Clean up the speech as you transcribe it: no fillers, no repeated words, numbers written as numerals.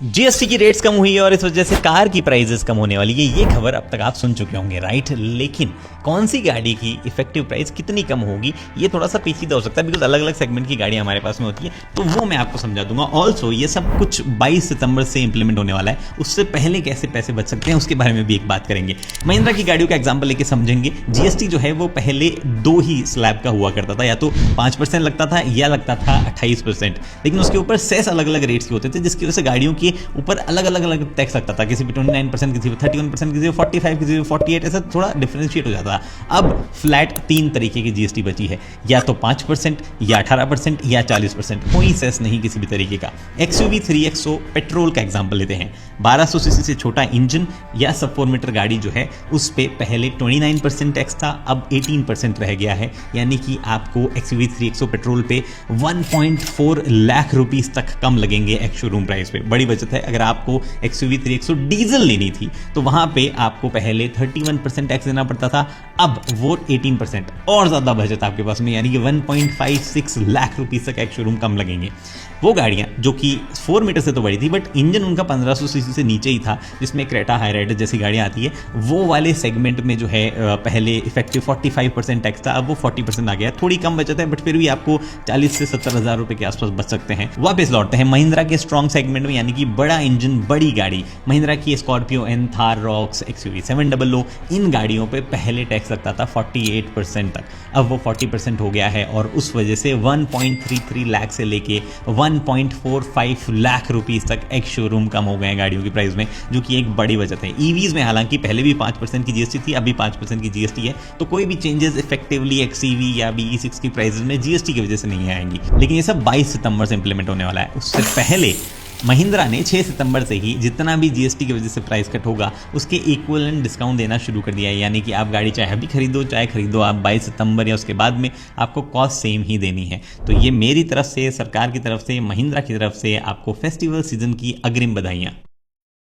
GST की rates कम हुई है और इस वजह से कार की प्राइसेस कम होने वाली है। ये खबर अब तक आप सुन चुके होंगे, राइट। लेकिन कौन सी गाड़ी की इफेक्टिव प्राइस कितनी कम होगी ये थोड़ा सा पेचीदा हो सकता है, बिकॉज अलग अलग सेगमेंट की गाड़ी हमारे पास में होती है, तो वो मैं आपको समझा दूंगा। ऑल्सो ये सब कुछ 22 सितंबर से इंप्लीमेंट होने वाला है, उससे पहले कैसे पैसे बच सकते हैं उसके बारे में भी एक बात करेंगे। महिंद्रा की गाड़ियों का एग्जाम्पल लेके समझेंगे। जीएसटी जो है वो पहले दो ही स्लैब का हुआ करता था, या तो 5% लगता था या लगता था 28%, लेकिन उसके ऊपर सेस अलग अलग रेट्स के होते थे, जिसकी वजह से गाड़ियों के ऊपर अलग अलग टैक्स लगता था। किसी पे 29%, किसी पे 31%, किसी पे 45%, किसी पे 48%, ऐसा थोड़ा डिफरेंशिएट हो जाता था। अब फ्लैट 3 तरीके की जीएसटी बची है, या तो 5% या 18% या 40%, कोई सेस नहीं किसी भी तरीके का। XUV 3XO पेट्रोल का एग्जांपल लेते हैं। 1200 सीसी से छोटा इंजन या सब 4 मीटर गाड़ी जो है उस पे पहले 29% टैक्स था, अब 18% रह गया है, यानी कि आपको XUV 3XO पेट्रोल पे 1.4 लाख रुपीस तक कम लगेंगे एक्स शोरूम प्राइस पे। बड़ी बचत है। अगर आपको XUV 3XO डीजल लेनी थी तो वहां पे आपको पहले 31% टैक्स देना पड़ता था, अब वो 18%, और ज्यादा बचत आपके पास में, यानी कि 1.56 लाख रुपीस तक एक्स शोरूम कम लगेंगे। वो गाड़ियां जो कि 4 मीटर से तो बड़ी थी, बट इंजन उनका 1500 सीसी से नीचे ही था, जिसमें क्रेटा हाईराइडर जैसी गाड़ियां आती है, वो वाले सेगमेंट में जो है पहले इफेक्टिव 45% टैक्स था, अब वो 40% आ गया। थोड़ी कम बचत है, बट फिर भी आपको 40 से 70 हज़ार रुपए के आसपास बच सकते हैं। वापस लौटते हैं महिंद्रा के स्ट्रॉन्ग सेगमेंट में, यानी कि बड़ा इंजन बड़ी गाड़ी। महिंद्रा की Scorpio N, Thar Roxx, XUV 700, इन गाड़ियों पे पहले टैक्स लगता था 48% तक, अब वो 40% हो गया है, और उस वजह से 1.33 लाख से लेके 1.45 लाख रुपीस तक एक्स शोरूम कम हो गए हैं गाड़ियों की प्राइस में, जो कि एक बड़ी बचत है। ईवीज में हालांकि पहले भी 5% की जीएसटी थी, अभी 5% की जीएसटी है, तो कोई भी चेंजेस इफेक्टिवली XEV या BE6 की प्राइस में जीएसटी की वजह से नहीं आएंगी। लेकिन ये सब 22 सितंबर से इंप्लीमेंट होने वाला है। उससे पहले महिंद्रा ने 6 सितंबर से ही जितना भी जीएसटी की वजह से प्राइस कट होगा उसके इक्विवेलेंट डिस्काउंट देना शुरू कर दिया है, यानी कि आप गाड़ी चाहे अभी खरीदो चाहे खरीदो आप 22 सितंबर या उसके बाद में आपको कॉस्ट सेम ही देनी है। तो ये मेरी तरफ से, सरकार की तरफ से, महिंद्रा की तरफ से आपको फेस्टिवल सीजन की अग्रिम बधाइयाँ।